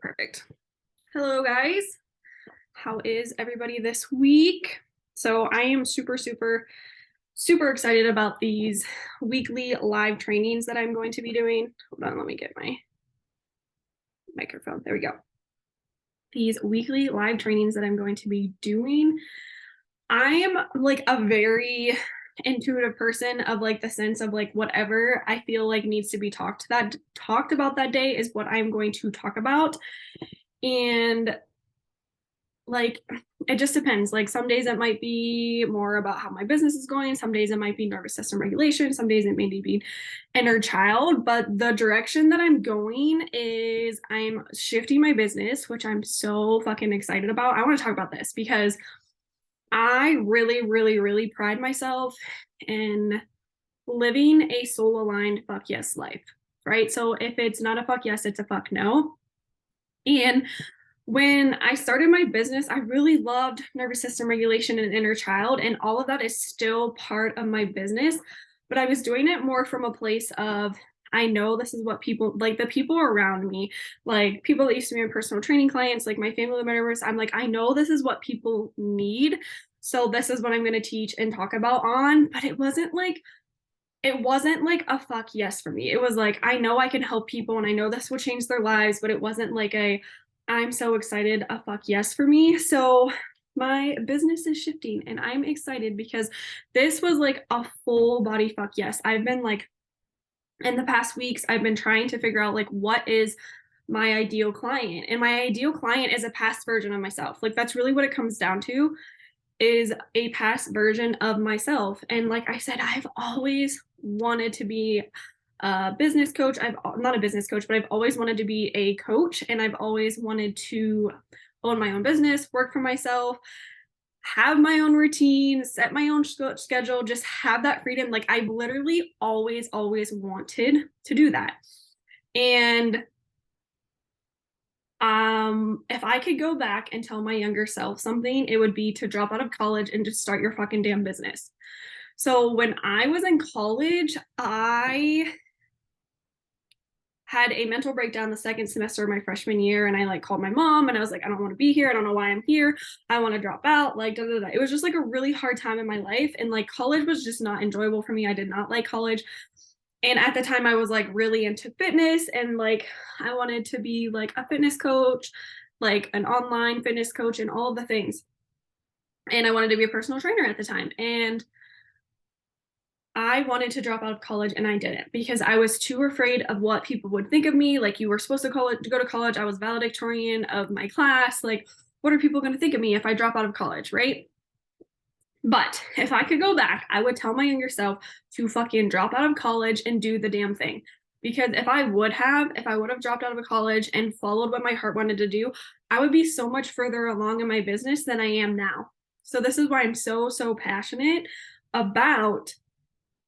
Perfect. Hello, guys. How is everybody this week? So I am super excited about these weekly live trainings that I'm going to be doing. Hold on, let me get my microphone. There we go. These weekly live trainings that I'm going to be doing. I am like a very intuitive person of like the sense of like whatever I feel like needs to be talked about that day is what I'm going to talk about. And like it just depends. Like some days it might be more about how my business is going, some days it might be nervous system regulation, some days it may be inner child, but the direction that I'm going is I'm shifting my business, which I'm so fucking excited about. I want to talk about this because I really pride myself in living a soul aligned fuck yes life, right? So if it's not a fuck yes, it's a fuck no. And when I started my business, I really loved nervous system regulation and inner child, and all of that is still part of my business. But I was doing it more from a place of, I know this is what people like, the people around me, like people that used to be my personal training clients, like my family members. I'm like, I know this is what people need. So this is what I'm going to teach and talk about on. But it wasn't like a fuck yes for me. It was like, I know I can help people and I know this will change their lives, but it wasn't like I'm so excited, a fuck yes for me. So my business is shifting and I'm excited because this was like a full body fuck yes. I've been like, in the past weeks, I've been trying to figure out like what is my ideal client. And my ideal client is a past version of myself. Like that's really what it comes down to, is a past version of myself. And like I said, I've always wanted to be a business coach. I've not a business coach, but I've always wanted to be a coach. And I've always wanted to own my own business, work for myself, have my own routine, set my own schedule, just have that freedom. Like I've literally always wanted to do that. And if I could go back and tell my younger self something, it would be to drop out of college and just start your fucking damn business. So when I was in college, I had a mental breakdown the second semester of my freshman year, and I like called my mom and I was like, I don't want to be here. I don't know why I'm here. I want to drop out. Like, It was just like a really hard time in my life. And like college was just not enjoyable for me. I did not like college. And at the time I was like really into fitness and like I wanted to be like a fitness coach, like an online fitness coach and all of the things. And I wanted to be a personal trainer at the time. And I wanted to drop out of college and I didn't because I was too afraid of what people would think of me. Like, you were supposed to go to college. I was valedictorian of my class. Like, what are people going to think of me if I drop out of college, right? But if I could go back, I would tell my younger self to fucking drop out of college and do the damn thing. Because if I would have dropped out of college and followed what my heart wanted to do, I would be so much further along in my business than I am now. So this is why I'm so passionate about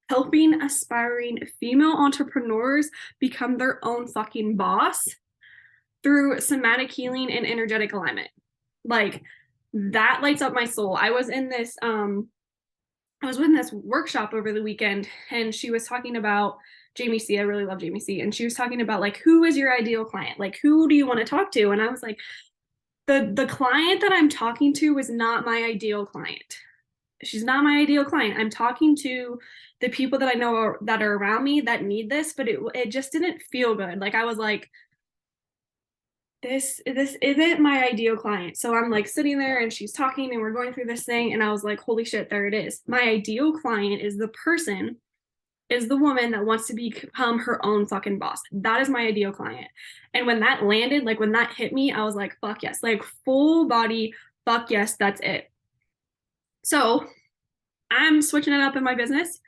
helping aspiring female entrepreneurs become their own fucking boss through somatic healing and energetic alignment. Like, that lights up my soul. I was in this workshop over the weekend and she was talking about Jamie C. I really love Jamie C. And she was talking about like, who is your ideal client? Like, who do you want to talk to? And I was like, the client that I'm talking to is not my ideal client. She's not my ideal client. I'm talking to the people that I know that are around me that need this, but it just didn't feel good. Like I was like, this isn't my ideal client. So I'm like sitting there and she's talking and we're going through this thing and I was like, holy shit, there it is. My ideal client is the woman that wants to become her own fucking boss. That is my ideal client. And when that landed, like when that hit me, I was like, fuck yes, like full body, fuck yes, that's it. So I'm switching it up in my business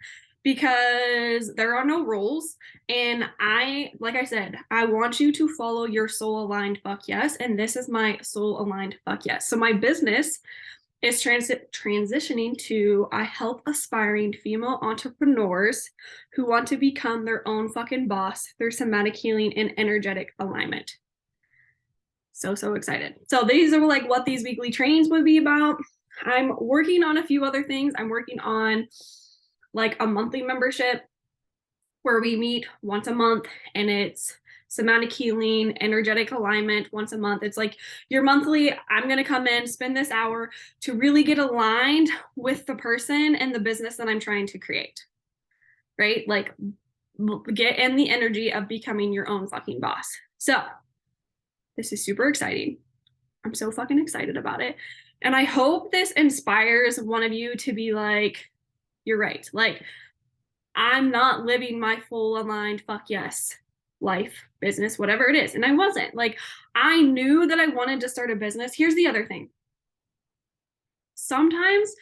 because there are no rules. And like I said, I want you to follow your soul aligned fuck yes. And this is my soul aligned fuck yes. So my business is transitioning to I help aspiring female entrepreneurs who want to become their own fucking boss through somatic healing and energetic alignment. So excited. So these are like what these weekly trainings would be about. I'm working on a few other things. I'm working on like a monthly membership where we meet once a month and it's somatic healing, energetic alignment once a month. It's like your monthly, I'm going to come in, spend this hour to really get aligned with the person and the business that I'm trying to create, right? Like get in the energy of becoming your own fucking boss. So this is super exciting. I'm so fucking excited about it. And I hope this inspires one of you to be like, you're right. Like, I'm not living my full aligned fuck yes life, business, whatever it is. And I wasn't. Like, I knew that I wanted to start a business. Here's the other thing. Sometimes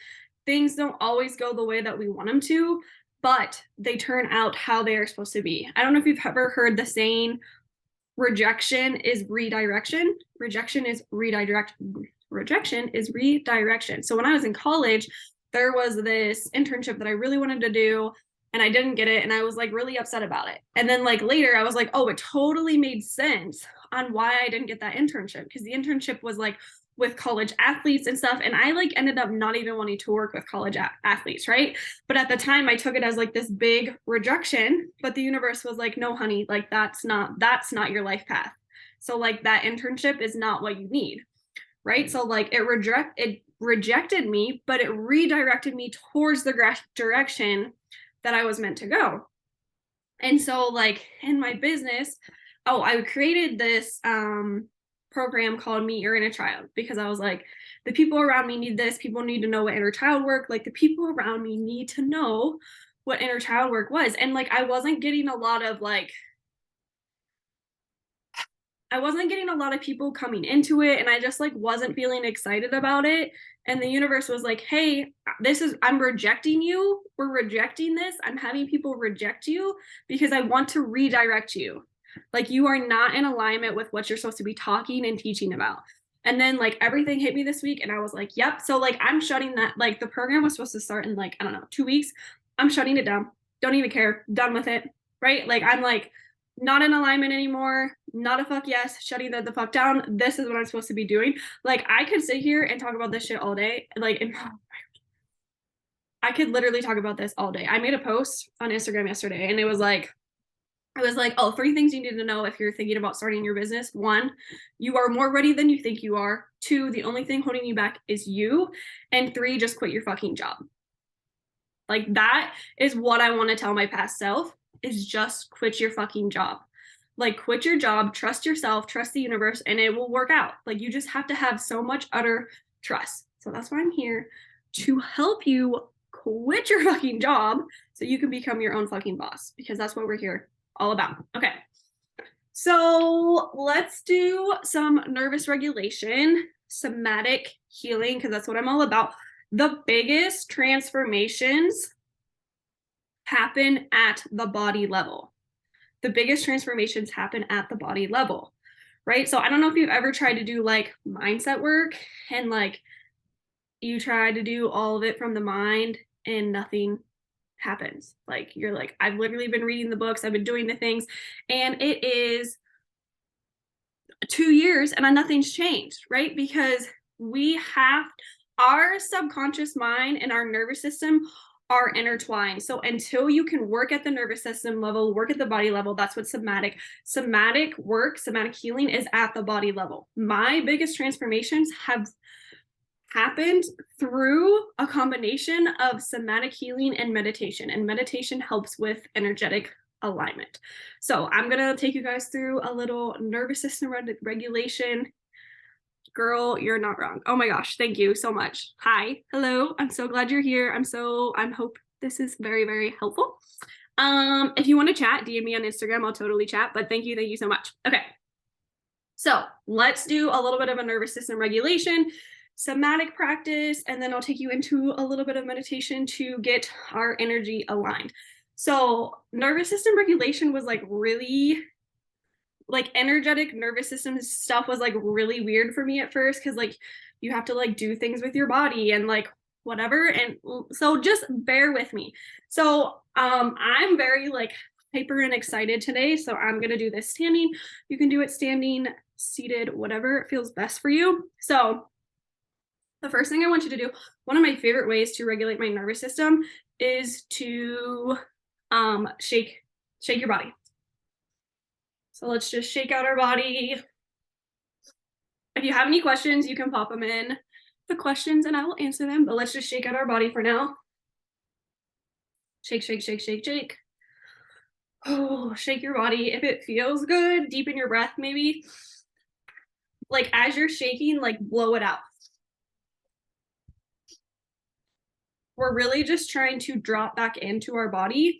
things don't always go the way that we want them to, but they turn out how they are supposed to be. I don't know if you've ever heard the saying, rejection is redirection. Rejection is redirection. So when I was in college, there was this internship that I really wanted to do and I didn't get it. And I was like really upset about it. And then like later I was like, oh, it totally made sense on why I didn't get that internship, because the internship was like with college athletes and stuff. And I like ended up not even wanting to work with college athletes, right? But at the time I took it as like this big rejection, but the universe was like, no, honey, like that's not your life path. So like that internship is not what you need, right? So like it rejected me, but it redirected me towards the direction that I was meant to go. And so like in my business, I created this program called Meet Your Inner Child, because I was like, the people around me need this. People need to know what inner child work. Like the people around me need to know what inner child work was. And like, I wasn't getting a lot of people coming into it. And I just like wasn't feeling excited about it. And the universe was like, hey, I'm rejecting you. We're rejecting this. I'm having people reject you because I want to redirect you. Like you are not in alignment with what you're supposed to be talking and teaching about. And then like everything hit me this week and I was like, yep. So like I'm shutting that, like the program was supposed to start in like, I don't know, 2 weeks. I'm shutting it down. Don't even care. Done with it. Right? Like I'm like not in alignment anymore. Not a fuck yes. Shutting the fuck down. This is what I'm supposed to be doing. Like I could sit here and talk about this shit all day. Like I could literally talk about this all day. I made a post on Instagram yesterday and it was like, oh, 3 things you need to know if you're thinking about starting your business. 1, you are more ready than you think you are. 2, the only thing holding you back is you. And 3, just quit your fucking job. Like that is what I want to tell my past self, is just quit your fucking job. Like quit your job, trust yourself, trust the universe, and it will work out. Like you just have to have so much utter trust. So that's why I'm here, to help you quit your fucking job so you can become your own fucking boss, because that's what we're here all about. Okay. So let's do some nervous regulation, somatic healing, because that's what I'm all about. The biggest transformations happen at the body level. The biggest transformations happen at the body level, right? So I don't know if you've ever tried to do like mindset work and like you try to do all of it from the mind and nothing happens. Like you're like, I've literally been reading the books, I've been doing the things, and it is 2 years and nothing's changed, right? Because our subconscious mind and our nervous system are intertwined. So until you can work at the nervous system level, work at the body level, that's what somatic work, somatic healing is at the body level. My biggest transformations have happened through a combination of somatic healing and meditation. And meditation helps with energetic alignment. So I'm going to take you guys through a little nervous system regulation. Girl, you're not wrong. Oh my gosh, thank you so much. Hi, hello. I'm so glad you're here. I'm hope this is very, very helpful. If you want to chat, DM me on Instagram. I'll totally chat, but thank you so much. Okay. So let's do a little bit of a nervous system regulation, somatic practice, and then I'll take you into a little bit of meditation to get our energy aligned. So nervous system regulation was like really, like energetic nervous system stuff was like really weird for me at first, because like you have to like do things with your body and like whatever. And so just bear with me. So I'm very like hyper and excited today. So I'm gonna do this standing. You can do it standing, seated, whatever feels best for you. So the first thing I want you to do, one of my favorite ways to regulate my nervous system is to shake your body. So let's just shake out our body. If you have any questions, you can pop them in the questions and I will answer them, but let's just shake out our body for now. Shake, shake, shake, shake, shake. Oh, shake your body. If it feels good, deepen your breath maybe. Like as you're shaking, like blow it out. We're really just trying to drop back into our body.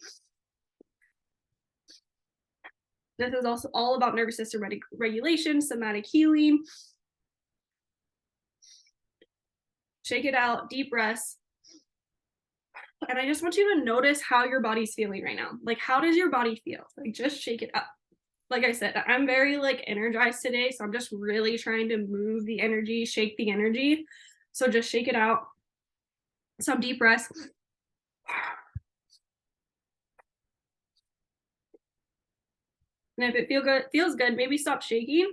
This is also all about nervous system regulation, somatic healing. Shake it out, deep breaths. And I just want you to notice how your body's feeling right now. Like, how does your body feel? Like, just shake it up. Like I said, I'm very like energized today. So I'm just really trying to move the energy, shake the energy. So just shake it out. Some deep breaths. And if it feels good, maybe stop shaking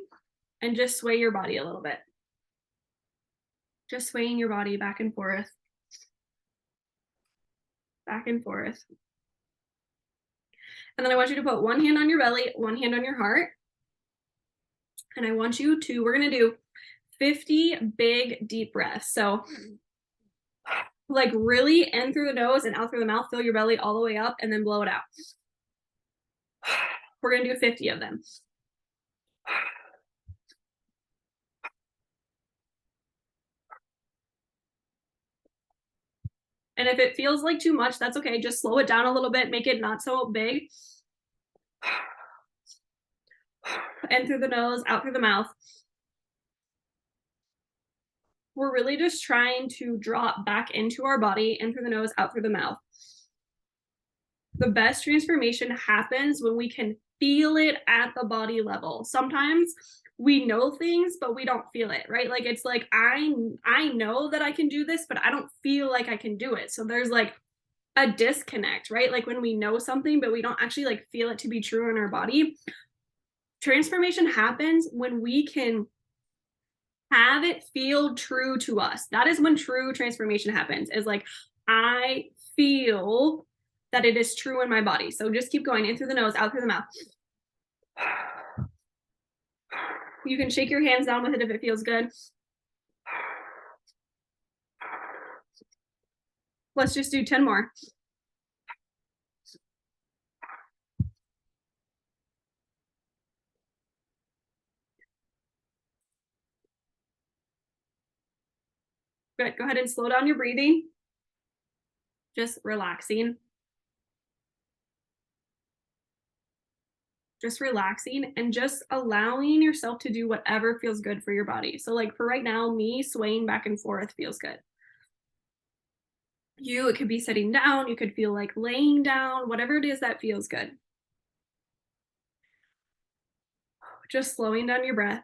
and just sway your body a little bit. Just swaying your body back and forth. Back and forth. And then I want you to put one hand on your belly, one hand on your heart. And I want you to, we're going to do 50 big deep breaths. So like really in through the nose and out through the mouth, fill your belly all the way up and then blow it out. We're going to do 50 of them. And if it feels like too much, that's okay. Just slow it down a little bit, make it not so big. In through the nose, out through the mouth. We're really just trying to drop back into our body, in through the nose, out through the mouth. The best transformation happens when we can feel it at the body level. Sometimes we know things, but we don't feel it, right? Like it's like, I know that I can do this, but I don't feel like I can do it. So there's like a disconnect, right? Like when we know something, but we don't actually like feel it to be true in our body. Transformation happens when we can have it feel true to us. That is when true transformation happens, is like, I feel that it is true in my body. So just keep going in through the nose, out through the mouth. You can shake your hands down with it if it feels good. Let's just do 10 more. Good. Go ahead and slow down your breathing. Just relaxing. Just relaxing and just allowing yourself to do whatever feels good for your body. So like for right now, me swaying back and forth feels good. It could be sitting down, you could feel like laying down, whatever it is that feels good. Just slowing down your breath.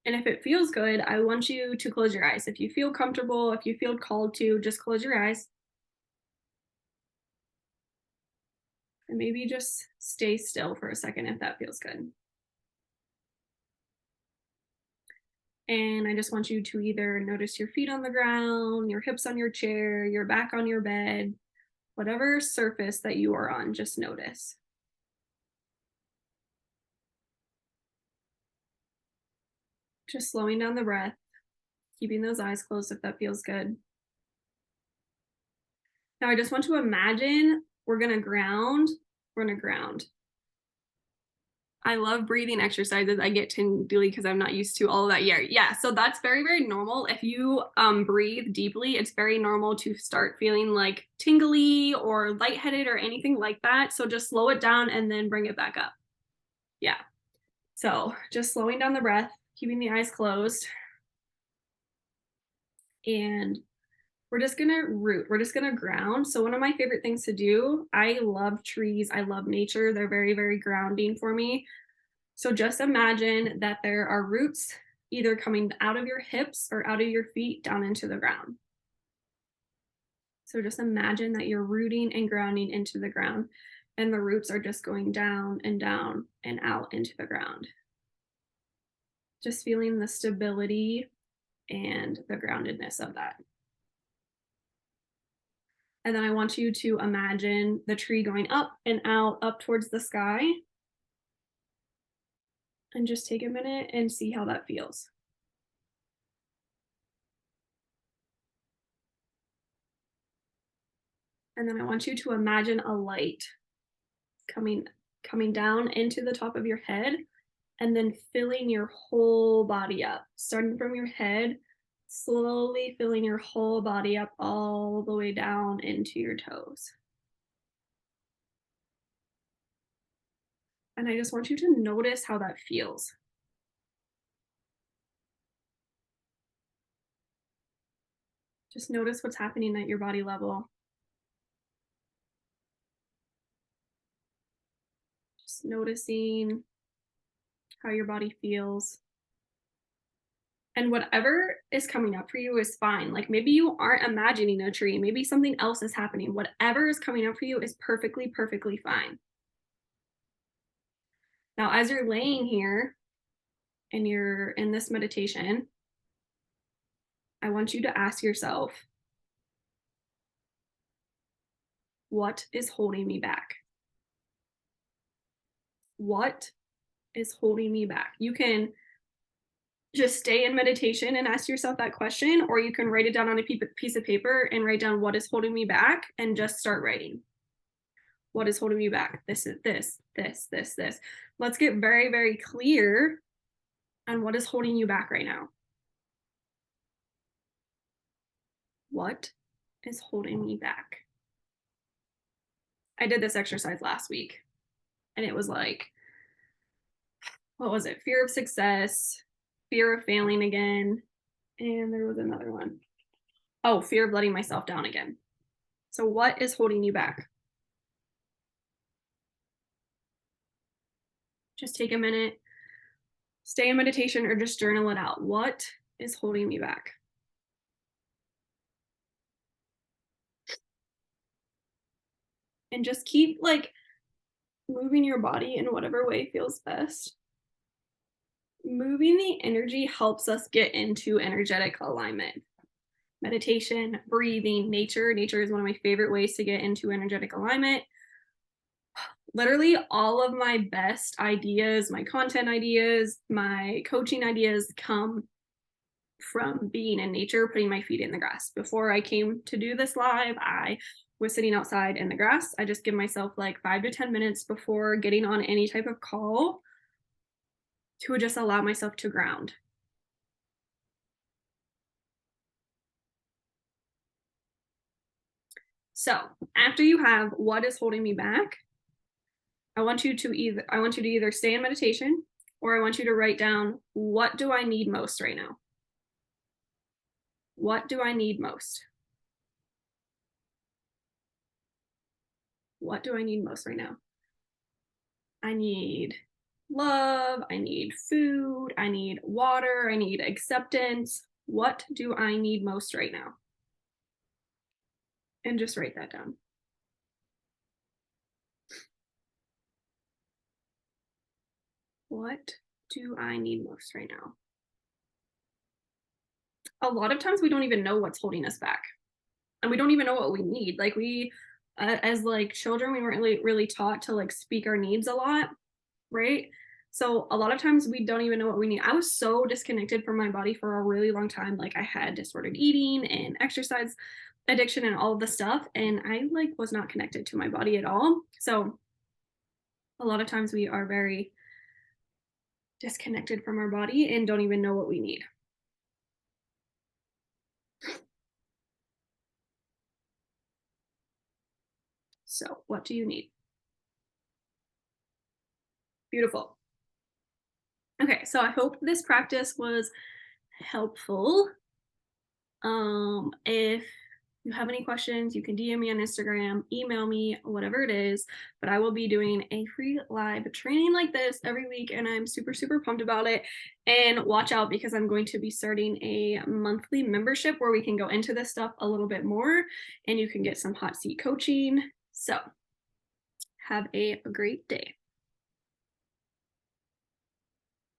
And if it feels good, I want you to close your eyes. If you feel comfortable, if you feel called to, just close your eyes. And maybe just stay still for a second if that feels good. And I just want you to either notice your feet on the ground, your hips on your chair, your back on your bed, whatever surface that you are on, just notice. Just slowing down the breath, keeping those eyes closed if that feels good. Now I just want to imagine we're going to ground. I love breathing exercises. I get tingly because I'm not used to all of that. Yeah. So that's very, very normal. If you breathe deeply, it's very normal to start feeling like tingly or lightheaded or anything like that. So just slow it down and then bring it back up. Yeah. So just slowing down the breath, keeping the eyes closed. And we're just gonna root. We're just gonna ground. So one of my favorite things to do, I love trees. I love nature. They're very, very grounding for me. So just imagine that there are roots either coming out of your hips or out of your feet down into the ground. So just imagine that you're rooting and grounding into the ground, and the roots are just going down and down and out into the ground. Just feeling the stability and the groundedness of that. And then I want you to imagine the tree going up and out, up towards the sky. And just take a minute and see how that feels. And then I want you to imagine a light coming coming down into the top of your head and then filling your whole body up, starting from your head, slowly filling your whole body up all the way down into your toes. And I just want you to notice how that feels. Just notice what's happening at your body level. Just noticing how your body feels. And whatever is coming up for you is fine. Like maybe you aren't imagining a tree, maybe something else is happening. Whatever is coming up for you is perfectly, perfectly fine. Now, as you're laying here and you're in this meditation, I want you to ask yourself, what is holding me back? What is holding me back? You can just stay in meditation and ask yourself that question, or you can write it down on a piece of paper and write down what is holding me back and just start writing. What is holding me back? This is this. Let's get very, very clear on what is holding you back right now. What is holding me back? I did this exercise last week and it was like, what was it? Fear of success, fear of failing again. And there was another one. Oh, fear of letting myself down again. So, what is holding you back? Just take a minute, stay in meditation, or just journal it out. What is holding me back? And just keep like moving your body in whatever way feels best. Moving the energy helps us get into energetic alignment. Meditation, breathing, nature. Nature is one of my favorite ways to get into energetic alignment. Literally all of my best ideas, my content ideas, my coaching ideas come from being in nature, putting my feet in the grass. Before I came to do this live, I was sitting outside in the grass. I just give myself like 5 to 10 minutes before getting on any type of call to just allow myself to ground. So after you have what is holding me back, I want you to either stay in meditation or I want you to write down, what do I need most right now? What do I need most? What do I need most right now? I need love, I need food, I need water, I need acceptance. What do I need most right now? And just write that down. What do I need most right now? A lot of times we don't even know what's holding us back. And we don't even know what we need. Like we as like children, we weren't really taught to like speak our needs a lot, right? So a lot of times we don't even know what we need. I was so disconnected from my body for a really long time. Like I had disordered eating and exercise addiction and all of the stuff, and I like was not connected to my body at all. So a lot of times we are very disconnected from our body and don't even know what we need. So what do you need? Beautiful. Okay, so I hope this practice was helpful. If you have any questions, you can DM me on Instagram, email me, whatever it is. But I will be doing a free live training like this every week, and I'm super, super pumped about it. And watch out because I'm going to be starting a monthly membership where we can go into this stuff a little bit more and you can get some hot seat coaching. So have a great day.